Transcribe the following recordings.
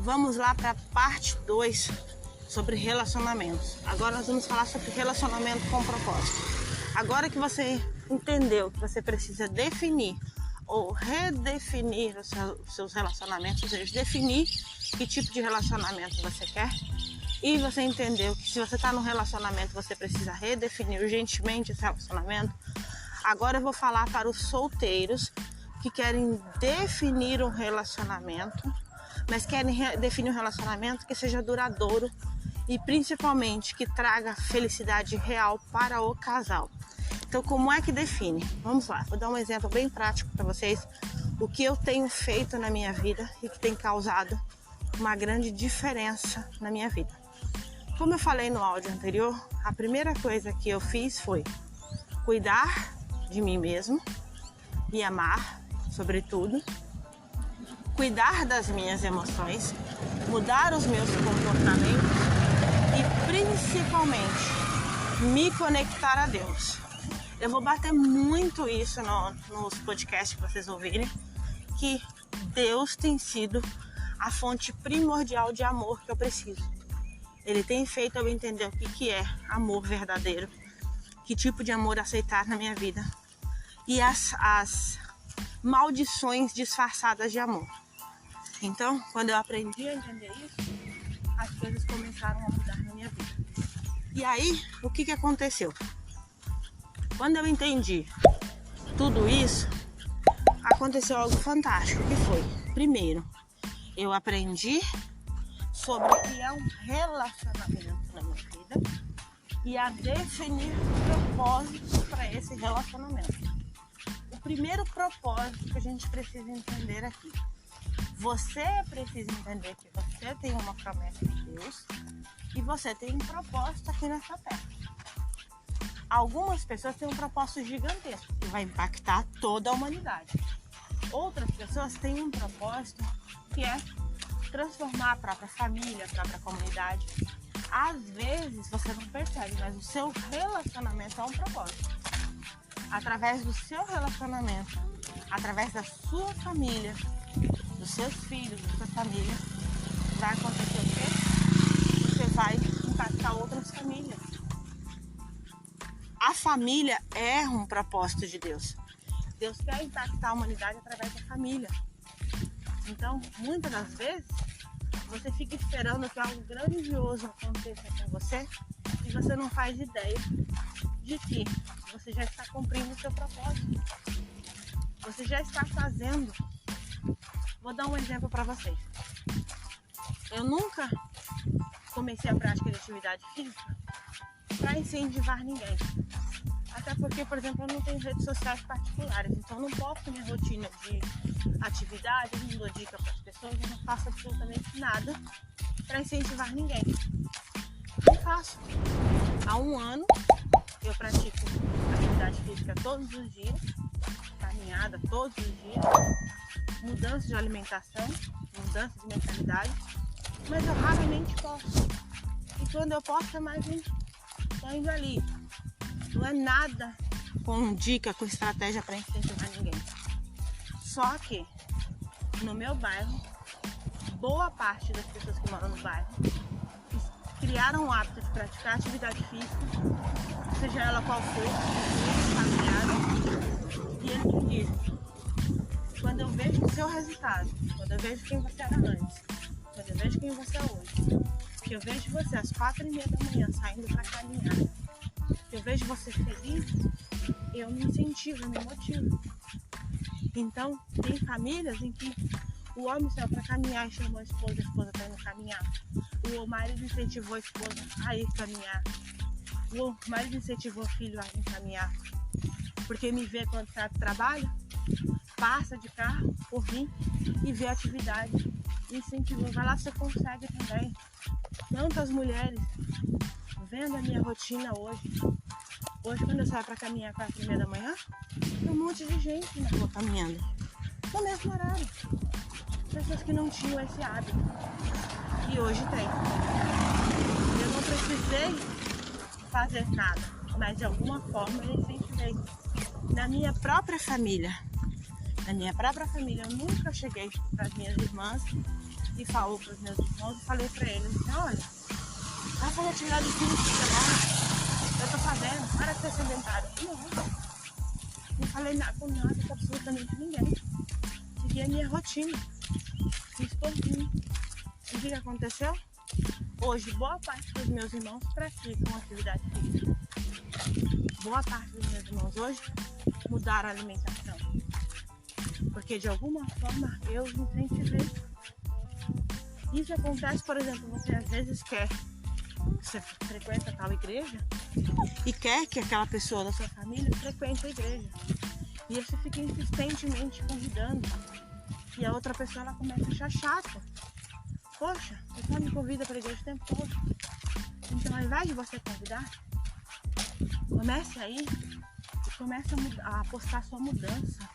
Vamos lá para a parte 2 sobre relacionamentos. Agora nós vamos falar sobre relacionamento com propósito. Agora que você entendeu que você precisa definir ou redefinir os seus relacionamentos, ou seja, definir que tipo de relacionamento você quer, e você entendeu que se você está num relacionamento você precisa redefinir urgentemente esse relacionamento, agora eu vou falar para os solteiros que querem definir um relacionamento, mas querem definir um relacionamento que seja duradouro e principalmente que traga felicidade real para o casal. Então, como é que define? Vamos lá, vou dar um exemplo bem prático para vocês, o que eu tenho feito na minha vida e que tem causado uma grande diferença na minha vida. Como eu falei no áudio anterior, a primeira coisa que eu fiz foi cuidar de mim mesmo, me amar, sobretudo, cuidar das minhas emoções, mudar os meus comportamentos e principalmente me conectar a Deus. Eu vou bater muito isso nos podcasts que vocês ouvirem, que Deus tem sido a fonte primordial de amor que eu preciso. Ele tem feito eu entender o que é amor verdadeiro, que tipo de amor aceitar na minha vida e as maldições disfarçadas de amor. Então, quando eu aprendi a entender isso, as coisas começaram a mudar na minha vida. E aí, o que aconteceu? Quando eu entendi tudo isso, aconteceu algo fantástico, que foi, primeiro, eu aprendi sobre o que é um relacionamento na minha vida e a definir propósitos para esse relacionamento. O primeiro propósito que a gente precisa entender aqui: você precisa entender que você tem uma promessa de Deus e você tem um propósito aqui nessa terra. Algumas pessoas têm um propósito gigantesco que vai impactar toda a humanidade. Outras pessoas têm um propósito que é transformar a própria família, a própria comunidade. Às vezes você não percebe, mas o seu relacionamento é um propósito. Através do seu relacionamento, através da sua família, dos seus filhos, da sua família, vai acontecer o quê? Você vai impactar outras famílias. A família é um propósito de Deus. Deus quer impactar a humanidade através da família. Então, muitas das vezes, você fica esperando que algo grandioso aconteça com você e você não faz ideia de que você já está cumprindo o seu propósito. Você já está fazendo. Vou dar um exemplo para vocês. Eu nunca comecei a prática de atividade física para incentivar ninguém. Até porque, por exemplo, eu não tenho redes sociais particulares, então eu não posto minha rotina de atividade, eu não dou dica para as pessoas, eu não faço absolutamente nada para incentivar ninguém. Não faço. Há 1 ano eu pratico atividade física todos os dias, caminhada todos os dias, mudança de alimentação, mudança de mentalidade, mas eu raramente posto. E quando eu posto é mais tô indo ali. Não é nada com dica, com estratégia para incentivar ninguém. Só que no meu bairro, boa parte das pessoas que moram no bairro criaram o hábito de praticar atividade física, seja ela qual for, caminhada. E eles dizem: quando eu vejo o seu resultado, quando eu vejo quem você era antes, quando eu vejo quem você é hoje, que eu vejo você às 4h30 da manhã saindo para caminhar, eu vejo você feliz, eu me incentivo, eu me motivo. Então, tem famílias em que o homem saiu para caminhar e chamou a esposa está indo caminhar. O marido incentivou a esposa a ir caminhar. O marido incentivou o filho a ir caminhar. Porque me vê quando sai do trabalho, passa de carro por mim e vê a atividade. Incentivou, vai lá, você consegue também. Tantas mulheres vendo a minha rotina hoje. Hoje, quando eu saio para caminhar às 4h30 da manhã, tem um monte de gente na rua caminhando. No mesmo horário. Pessoas que não tinham esse hábito. E hoje tem. Eu não precisei fazer nada, mas de alguma forma eu incentivei. Na minha própria família, eu nunca cheguei para as minhas irmãs e falou para os meus irmãos, e falei para eles, olha, vai fazer atividade física agora, eu tô fazendo, para de ser sedentário. Não falei nada com nada, com absolutamente ninguém. Segui a minha rotina, fiz todinho. E o que aconteceu? Hoje, boa parte dos meus irmãos praticam atividade física. Boa parte dos meus irmãos hoje mudaram a alimentação. Porque de alguma forma eu incentivei. Isso acontece, por exemplo, você às vezes quer, você frequenta tal igreja e quer que aquela pessoa da sua família frequente a igreja. E você fica insistentemente convidando. E a outra pessoa ela começa a achar chata. Poxa, você me convida para a igreja o tempo todo. Então ao invés de você convidar, comece aí e comece a postar sua mudança.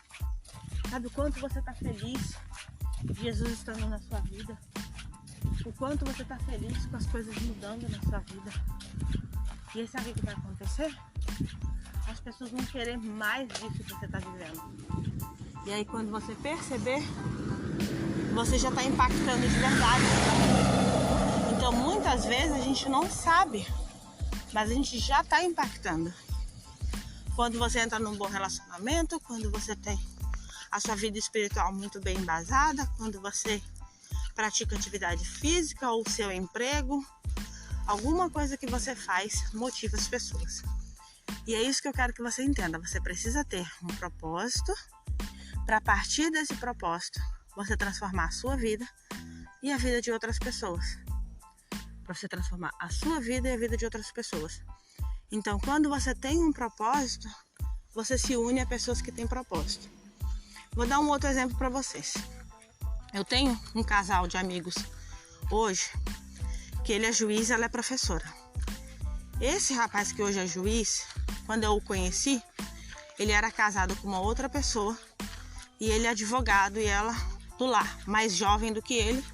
Sabe o quanto você está feliz de Jesus estando na sua vida? O quanto você está feliz com as coisas mudando na sua vida? E aí sabe o que vai acontecer? As pessoas vão querer mais disso que você está vivendo. E aí quando você perceber, você já está impactando de verdade. Então muitas vezes a gente não sabe, mas a gente já está impactando. Quando você entra num bom relacionamento, quando você tem a sua vida espiritual muito bem embasada, quando você pratica atividade física ou seu emprego, alguma coisa que você faz motiva as pessoas. E é isso que eu quero que você entenda. Você precisa ter um propósito para, a partir desse propósito, você transformar a sua vida e a vida de outras pessoas. Para você transformar a sua vida e a vida de outras pessoas. Então, quando você tem um propósito, você se une a pessoas que têm propósito. Vou dar um outro exemplo para vocês. Eu tenho um casal de amigos hoje, que ele é juiz e ela é professora. Esse rapaz que hoje é juiz, quando eu o conheci, ele era casado com uma outra pessoa e ele é advogado e ela do lar, mais jovem do que ele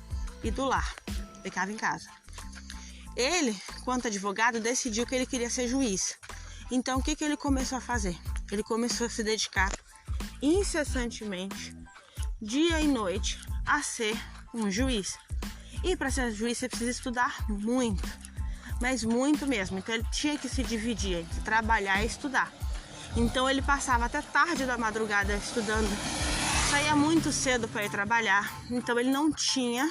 e do lar, ficava em casa. Ele, quanto advogado, decidiu que ele queria ser juiz. Então, o que ele começou a fazer? Ele começou a se dedicar incessantemente, dia e noite, a ser um juiz. E para ser juiz você precisa estudar muito, mas muito mesmo. Então ele tinha que se dividir entre trabalhar e estudar. Então ele passava até tarde da madrugada estudando, saía muito cedo para ir trabalhar. Então ele não tinha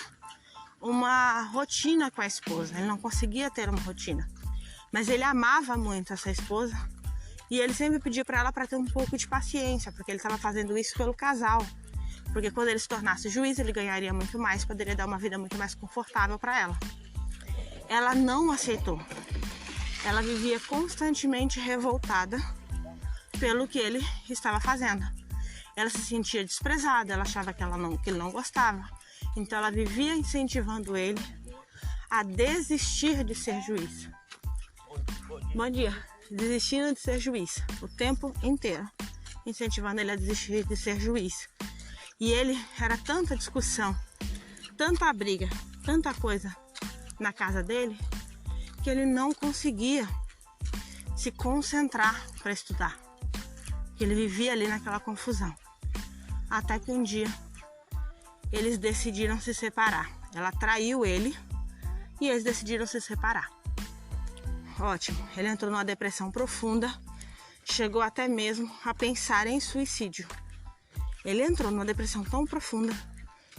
uma rotina com a esposa, ele não conseguia ter uma rotina. Mas ele amava muito essa esposa e ele sempre pedia para ela para ter um pouco de paciência, porque ele estava fazendo isso pelo casal. Porque quando ele se tornasse juiz, ele ganharia muito mais, poderia dar uma vida muito mais confortável para ela. Ela não aceitou. Ela vivia constantemente revoltada pelo que ele estava fazendo. Ela se sentia desprezada, ela achava que ele não gostava. Então ela vivia incentivando ele a desistir de ser juiz. Bom dia. Desistindo de ser juiz o tempo inteiro, incentivando ele a desistir de ser juiz. E ele era tanta discussão, tanta briga, tanta coisa na casa dele, que ele não conseguia se concentrar para estudar. Ele vivia ali naquela confusão. Até que um dia eles decidiram se separar. Ela traiu ele e eles decidiram se separar. Ótimo, ele entrou numa depressão profunda, chegou até mesmo a pensar em suicídio. Ele entrou numa depressão tão profunda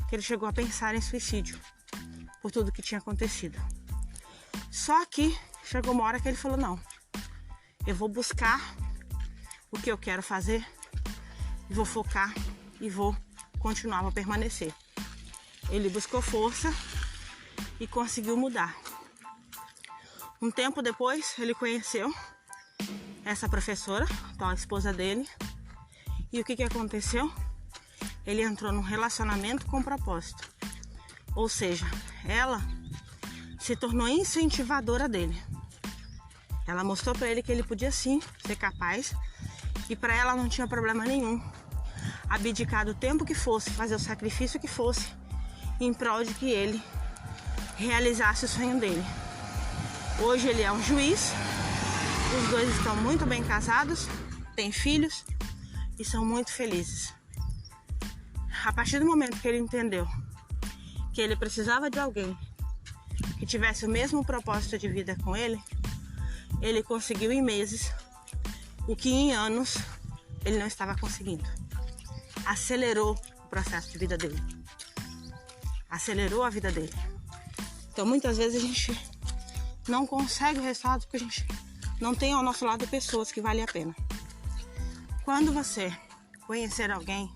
que ele chegou a pensar em suicídio por tudo que tinha acontecido. Só que chegou uma hora que ele falou, não, eu vou buscar o que eu quero fazer, vou focar e vou continuar, vou permanecer. Ele buscou força e conseguiu mudar. Um tempo depois, ele conheceu essa professora, a esposa dele, e o que aconteceu? Ele entrou num relacionamento com propósito. Ou seja, ela se tornou incentivadora dele. Ela mostrou para ele que ele podia sim ser capaz e para ela não tinha problema nenhum abdicar do tempo que fosse, fazer o sacrifício que fosse em prol de que ele realizasse o sonho dele. Hoje ele é um juiz, os dois estão muito bem casados, têm filhos e são muito felizes. A partir do momento que ele entendeu que ele precisava de alguém que tivesse o mesmo propósito de vida com ele, ele conseguiu em meses o que em anos ele não estava conseguindo. Acelerou o processo de vida dele. Acelerou a vida dele. Então muitas vezes a gente não consegue o resultado porque a gente não tem ao nosso lado pessoas que valem a pena. Quando você conhecer alguém,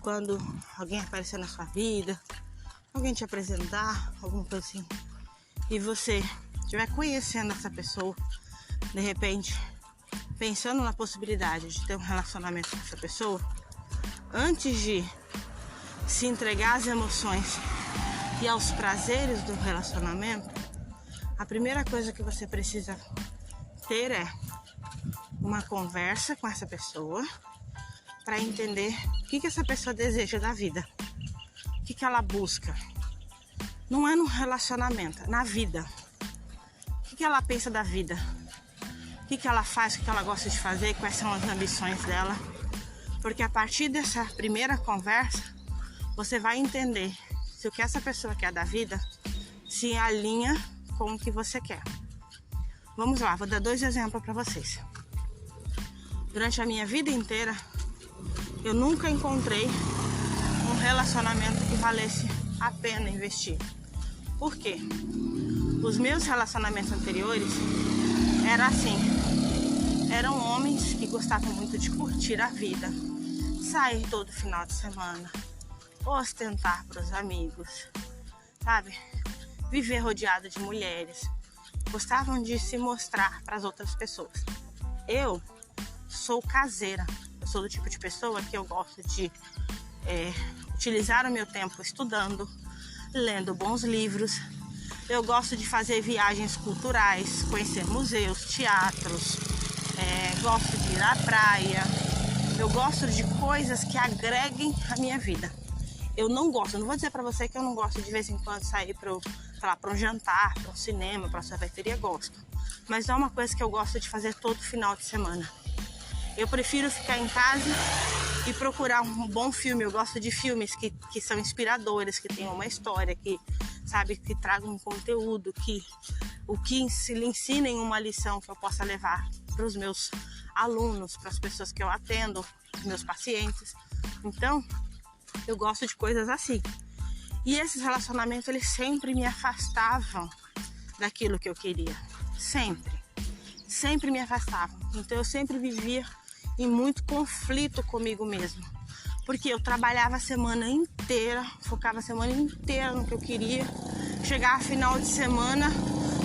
quando alguém aparecer na sua vida, alguém te apresentar, alguma coisa assim, e você estiver conhecendo essa pessoa, de repente, pensando na possibilidade de ter um relacionamento com essa pessoa, antes de se entregar às emoções e aos prazeres do relacionamento, a primeira coisa que você precisa ter é uma conversa com essa pessoa para entender o que essa pessoa deseja da vida, o que ela busca. Não é no relacionamento, é na vida. O que ela pensa da vida, o que ela faz, o que ela gosta de fazer, quais são as ambições dela. Porque a partir dessa primeira conversa, você vai entender se o que essa pessoa quer da vida se alinha com o que você quer. Vamos lá, vou dar 2 exemplos para vocês. Durante a minha vida inteira, eu nunca encontrei um relacionamento que valesse a pena investir. Por quê? Os meus relacionamentos anteriores eram assim. Eram homens que gostavam muito de curtir a vida, sair todo final de semana, ostentar para os amigos, sabe? Viver rodeado de mulheres. Gostavam de se mostrar para as outras pessoas. Eu sou caseira. Eu sou do tipo de pessoa que eu gosto de utilizar o meu tempo estudando, lendo bons livros. Eu gosto de fazer viagens culturais, conhecer museus, teatros. Gosto de ir à praia. Eu gosto de coisas que agreguem a minha vida. Eu não vou dizer pra você que eu não gosto de vez em quando sair para um jantar, para um cinema, para uma sorveteria, gosto. Mas não é uma coisa que eu gosto de fazer todo final de semana. Eu prefiro ficar em casa e procurar um bom filme. Eu gosto de filmes que são inspiradores, que tenham uma história, que tragam um conteúdo, que lhe ensinem uma lição que eu possa levar para os meus alunos, para as pessoas que eu atendo, os meus pacientes. Então, eu gosto de coisas assim. E esses relacionamentos, eles sempre me afastavam daquilo que eu queria. Sempre me afastavam. Então, eu sempre vivia em muito conflito comigo mesma. Porque eu trabalhava a semana inteira, focava a semana inteira no que eu queria. Chegar final de semana,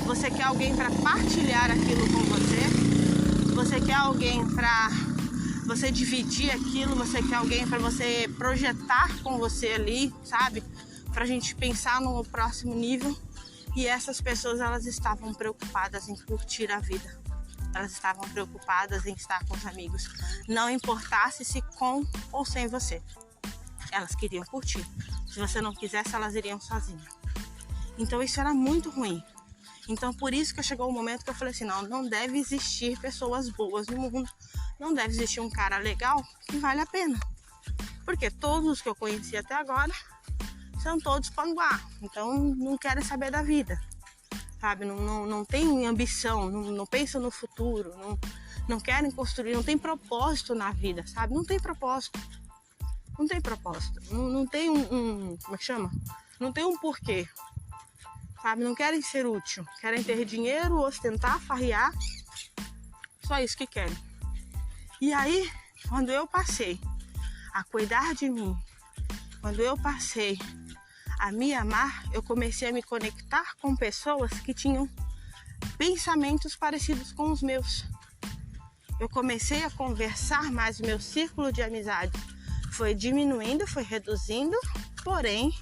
você quer alguém para partilhar aquilo com você. Você quer alguém para você dividir aquilo. Você quer alguém para você projetar com você ali, sabe? Pra gente pensar no próximo nível. E essas pessoas, elas estavam preocupadas em curtir a vida. Elas estavam preocupadas em estar com os amigos. Não importasse se com ou sem você. Elas queriam curtir. Se você não quisesse, elas iriam sozinhas. Então isso era muito ruim. Então por isso que chegou o momento que eu falei assim, não deve existir pessoas boas no mundo. Não deve existir um cara legal que vale a pena. Porque todos os que eu conheci até agora são todos panguá. Então não querem saber da vida. Sabe? Não tem ambição, não pensam no futuro, não querem construir, não tem propósito na vida, sabe? Não tem propósito. Não tem propósito. Não tem como é que chama? Não tem um porquê. Sabe? Não querem ser útil. Querem ter dinheiro, ostentar, farrear. Só isso que querem. E aí, quando eu passei a cuidar de mim, quando eu passei a me amar, eu comecei a me conectar com pessoas que tinham pensamentos parecidos com os meus. Eu comecei a conversar mais, o meu círculo de amizade foi diminuindo, foi reduzindo, porém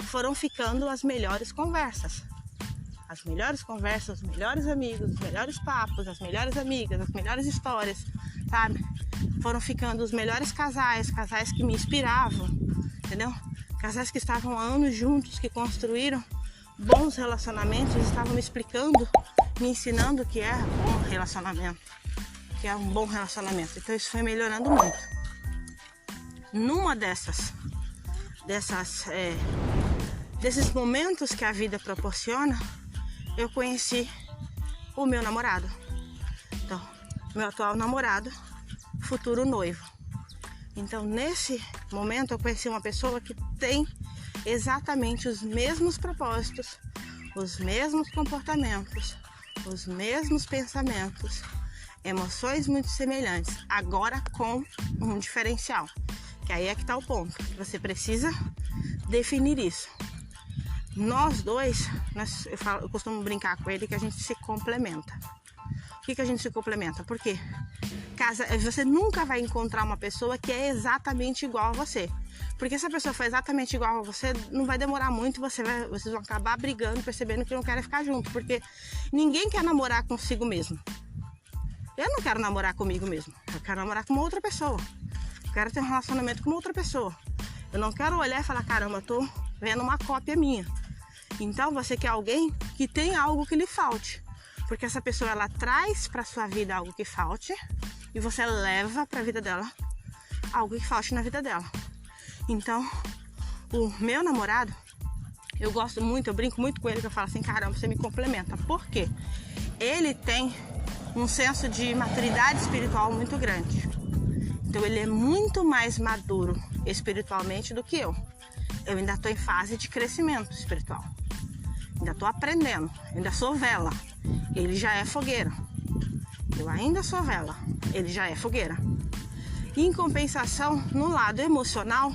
foram ficando as melhores conversas. As melhores conversas, os melhores amigos, os melhores papos, as melhores amigas, as melhores histórias, sabe? Foram ficando os melhores casais que me inspiravam, entendeu? Casais que estavam há anos juntos, que construíram bons relacionamentos, estavam me explicando, me ensinando o que é um relacionamento, que é um bom relacionamento. Então isso foi melhorando muito. Numa dessas desses momentos que a vida proporciona, eu conheci o meu namorado. Então, meu atual namorado, futuro noivo. Então, nesse momento, eu conheci uma pessoa que tem exatamente os mesmos propósitos, os mesmos comportamentos, os mesmos pensamentos, emoções muito semelhantes, agora com um diferencial. Que aí é que está o ponto. Você precisa definir isso. Nós dois, eu costumo brincar com ele que a gente se complementa. Por que a gente se complementa? Porque você nunca vai encontrar uma pessoa que é exatamente igual a você. Porque se a pessoa for exatamente igual a você, não vai demorar muito, vocês vão acabar brigando, percebendo que não querem ficar junto. Porque ninguém quer namorar consigo mesmo. Eu não quero namorar comigo mesmo. Eu quero namorar com uma outra pessoa. Eu quero ter um relacionamento com uma outra pessoa. Eu não quero olhar e falar, caramba, eu tô vendo uma cópia minha. Então você quer alguém que tem algo que lhe falte. Porque essa pessoa, ela traz para sua vida algo que falte e você leva para a vida dela algo que falte na vida dela. Então, o meu namorado, eu gosto muito, eu brinco muito com ele, que eu falo assim, caramba, você me complementa. Por quê? Ele tem um senso de maturidade espiritual muito grande. Então, ele é muito mais maduro espiritualmente do que eu. Eu ainda estou em fase de crescimento espiritual. Ainda estou aprendendo, ainda sou vela. Ele já é fogueira. Eu ainda sou vela, ele já é fogueira. Em compensação, no lado emocional,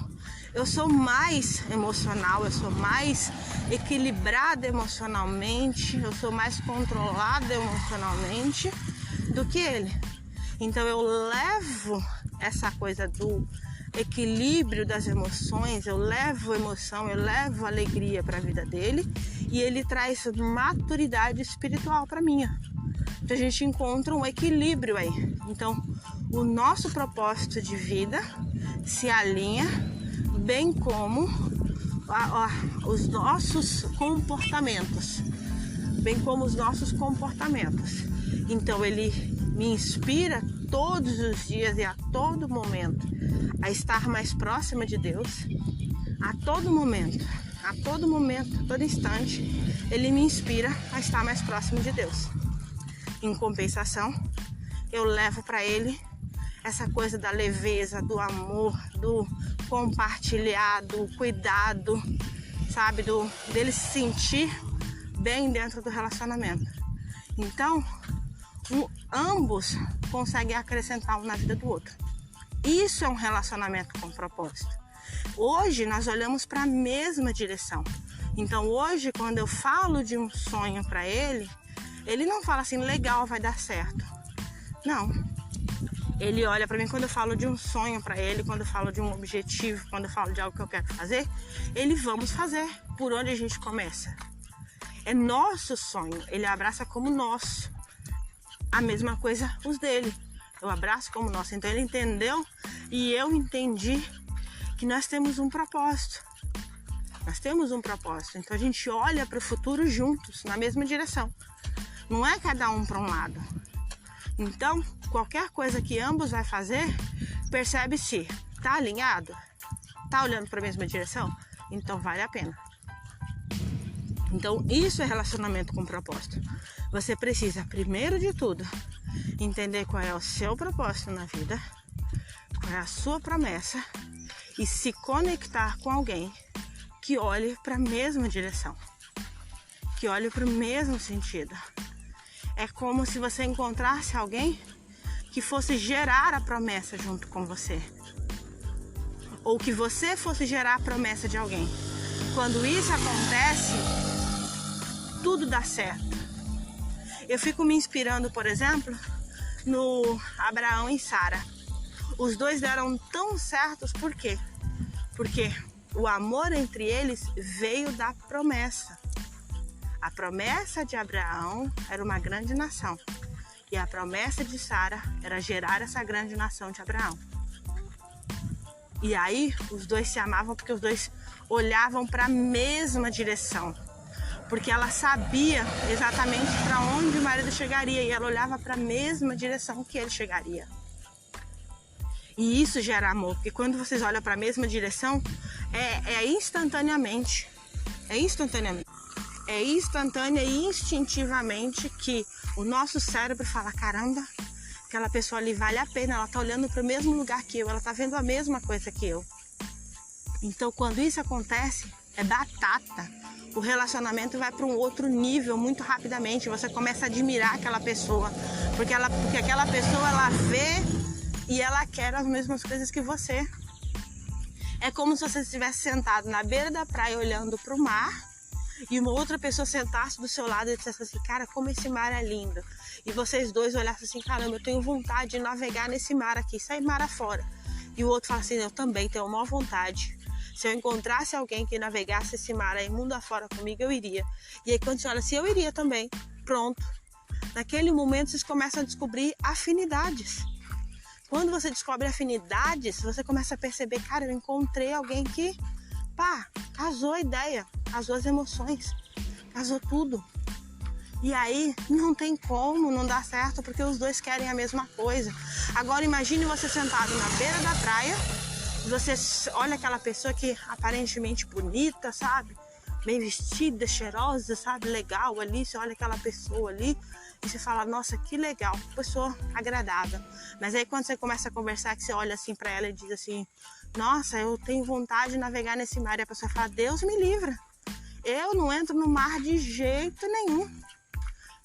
eu sou mais emocional, eu sou mais equilibrada emocionalmente, eu sou mais controlada emocionalmente do que ele. Então eu levo essa coisa do equilíbrio das emoções, eu levo emoção, eu levo alegria para a vida dele e ele traz maturidade espiritual para minha. Então a gente encontra um equilíbrio aí. Então o nosso propósito de vida se alinha, bem como os nossos comportamentos, Então ele me inspira todos os dias e a todo momento a estar mais próxima de Deus. A todo momento, a todo instante, ele me inspira a estar mais próximo de Deus. Em compensação, eu levo para ele essa coisa da leveza, do amor, do compartilhar, do cuidado, sabe? Dele se sentir bem dentro do relacionamento. Então, ambos conseguem acrescentar um na vida do outro. Isso é um relacionamento com propósito. Hoje, nós olhamos para a mesma direção. Então, hoje, quando eu falo de um sonho para ele, ele não fala assim, legal, vai dar certo. Não. Ele olha para mim quando eu falo de um sonho para ele, quando eu falo de um objetivo, quando eu falo de algo que eu quero fazer, ele vamos fazer. Por onde a gente começa? É nosso sonho, ele abraça como nosso. A mesma coisa os dele, eu abraço como nosso. Então ele entendeu e eu entendi que nós temos um propósito. Então a gente olha para o futuro juntos, na mesma direção. Não é cada um para um lado. Então, qualquer coisa que ambos vai fazer, percebe se está alinhado, está olhando para a mesma direção, então vale a pena. Então, isso é relacionamento com propósito. Você precisa, primeiro de tudo, entender qual é o seu propósito na vida, qual é a sua promessa e se conectar com alguém que olhe para a mesma direção, que olhe para o mesmo sentido. É como se você encontrasse alguém que fosse gerar a promessa junto com você. Ou que você fosse gerar a promessa de alguém. Quando isso acontece, tudo dá certo. Eu fico me inspirando, por exemplo, no Abraão e Sara. Os dois deram tão certos, por quê? Porque o amor entre eles veio da promessa. A promessa de Abraão era uma grande nação. E a promessa de Sara era gerar essa grande nação de Abraão. E aí, os dois se amavam porque os dois olhavam para a mesma direção. Porque ela sabia exatamente para onde o marido chegaria. E ela olhava para a mesma direção que ele chegaria. E isso gera amor. Porque quando vocês olham para a mesma direção, é instantaneamente. É instantaneamente. É instantânea e instintivamente que o nosso cérebro fala, caramba, aquela pessoa ali vale a pena, ela tá olhando para o mesmo lugar que eu, ela tá vendo a mesma coisa que eu. Então, quando isso acontece, é batata. O relacionamento vai para um outro nível muito rapidamente. Você começa a admirar aquela pessoa, porque aquela pessoa, ela vê e ela quer as mesmas coisas que você. É como se você estivesse sentado na beira da praia olhando para o mar e uma outra pessoa sentasse do seu lado e dissesse assim, cara, como esse mar é lindo. E vocês dois olhassem assim, caramba, eu tenho vontade de navegar nesse mar aqui, sair mar afora. E o outro fala assim, eu também tenho uma vontade. Se eu encontrasse alguém que navegasse esse mar aí mundo afora comigo, eu iria. E aí quando você olha assim, eu iria também. Pronto. Naquele momento vocês começam a descobrir afinidades. Quando você descobre afinidades, você começa a perceber, cara, eu encontrei alguém que, casou a ideia, casou as emoções, casou tudo. E aí não tem como não dar certo, porque os dois querem a mesma coisa. Agora imagine você sentado na beira da praia, você olha aquela pessoa que aparentemente bonita, sabe? Bem vestida, cheirosa, sabe? Legal ali, você olha aquela pessoa ali e você fala, nossa, que legal, pessoa agradável. Mas aí quando você começa a conversar, que você olha assim pra ela e diz assim, nossa, eu tenho vontade de navegar nesse mar. E a pessoa fala, Deus me livra. Eu não entro no mar de jeito nenhum.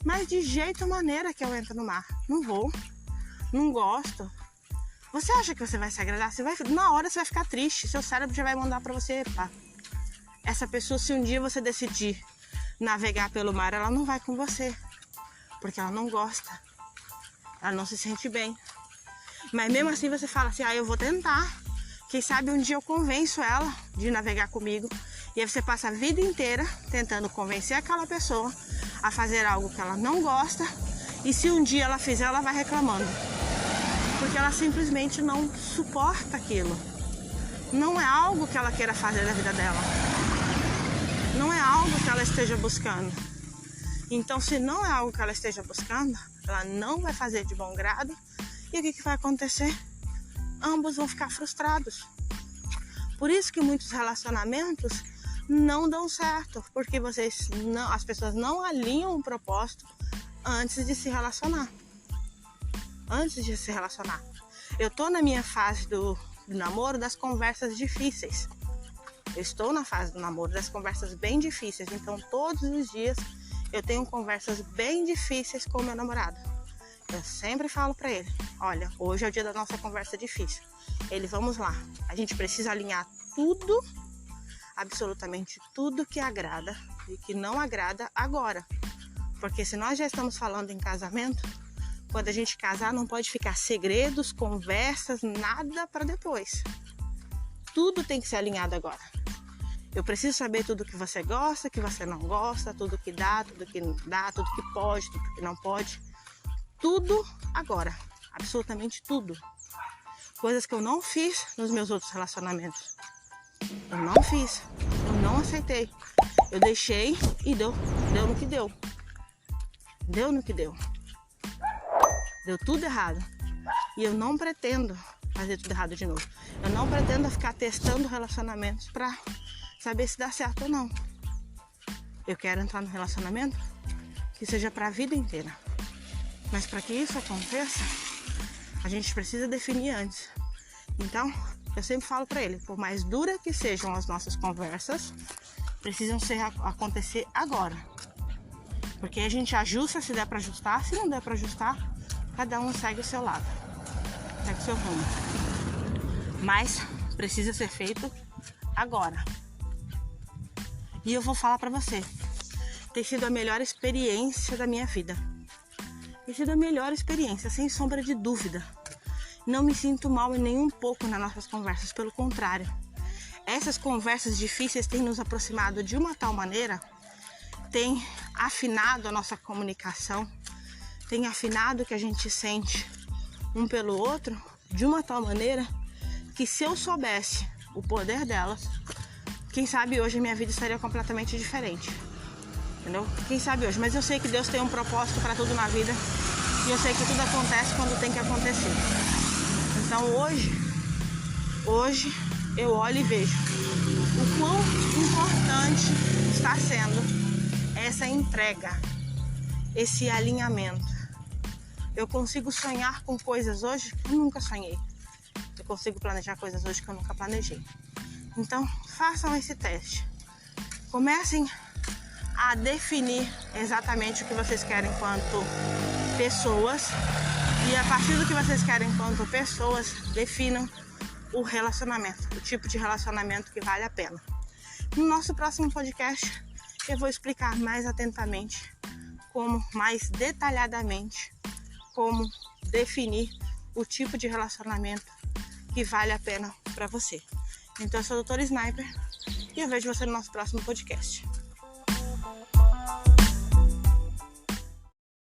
Mas de jeito maneira que eu entro no mar. Não vou, não gosto. Você acha que você vai se agradar? Na hora você vai ficar triste. Seu cérebro já vai mandar pra você, essa pessoa, se um dia você decidir navegar pelo mar, ela não vai com você. Porque ela não gosta. Ela não se sente bem. Mas mesmo assim você fala assim, eu vou tentar. Quem sabe um dia eu convenço ela de navegar comigo. E aí você passa a vida inteira tentando convencer aquela pessoa a fazer algo que ela não gosta. E se um dia ela fizer, ela vai reclamando. Porque ela simplesmente não suporta aquilo. Não é algo que ela queira fazer da vida dela. Não é algo que ela esteja buscando. Então, se não é algo que ela esteja buscando, ela não vai fazer de bom grado. E o que vai acontecer? Ambos vão ficar frustrados. Por isso que muitos relacionamentos não dão certo. Porque as pessoas não alinham o propósito antes de se relacionar. Antes de se relacionar. Eu tô na minha fase do namoro das conversas difíceis. Eu estou na fase do namoro das conversas bem difíceis. Então todos os dias eu tenho conversas bem difíceis com o meu namorado. Eu sempre falo pra ele, olha, hoje é o dia da nossa conversa difícil. Ele, vamos lá, a gente precisa alinhar tudo, absolutamente tudo que agrada e que não agrada agora. Porque se nós já estamos falando em casamento, quando a gente casar não pode ficar segredos, conversas, nada para depois. Tudo tem que ser alinhado agora. Eu preciso saber tudo que você gosta, que você não gosta, tudo que dá, tudo que não dá, tudo que pode, tudo que não pode. Tudo agora, absolutamente tudo. Coisas que eu não fiz nos meus outros relacionamentos. Eu não fiz, eu não aceitei. Eu deixei e deu no que deu. Deu no que deu. Deu tudo errado. E eu não pretendo fazer tudo errado de novo. Eu não pretendo ficar testando relacionamentos pra saber se dá certo ou não. Eu quero entrar no relacionamento que seja pra vida inteira. Mas para que isso aconteça, a gente precisa definir antes. Então, eu sempre falo pra ele, por mais dura que sejam as nossas conversas, precisam acontecer agora. Porque a gente ajusta se der pra ajustar, se não der pra ajustar, cada um segue o seu lado, segue o seu rumo. Mas precisa ser feito agora. E eu vou falar pra você, tem sido a melhor experiência da minha vida. Tem sido a melhor experiência, sem sombra de dúvida. Não me sinto mal em nenhum pouco nas nossas conversas, pelo contrário. Essas conversas difíceis têm nos aproximado de uma tal maneira, tem afinado a nossa comunicação, tem afinado o que a gente sente um pelo outro, de uma tal maneira que se eu soubesse o poder delas, quem sabe hoje a minha vida estaria completamente diferente. Entendeu? Quem sabe hoje, mas eu sei que Deus tem um propósito para tudo na vida e eu sei que tudo acontece quando tem que acontecer. Então hoje eu olho e vejo o quão importante está sendo essa entrega, esse alinhamento. Eu consigo sonhar com coisas hoje que eu nunca sonhei. Eu consigo planejar coisas hoje que eu nunca planejei. Então, façam esse teste. Comecem a definir exatamente o que vocês querem enquanto pessoas. E a partir do que vocês querem enquanto pessoas, definam o relacionamento, o tipo de relacionamento que vale a pena. No nosso próximo podcast, eu vou explicar mais atentamente, mais detalhadamente, como definir o tipo de relacionamento que vale a pena para você. Então, eu sou a Doutora Sniper e eu vejo você no nosso próximo podcast.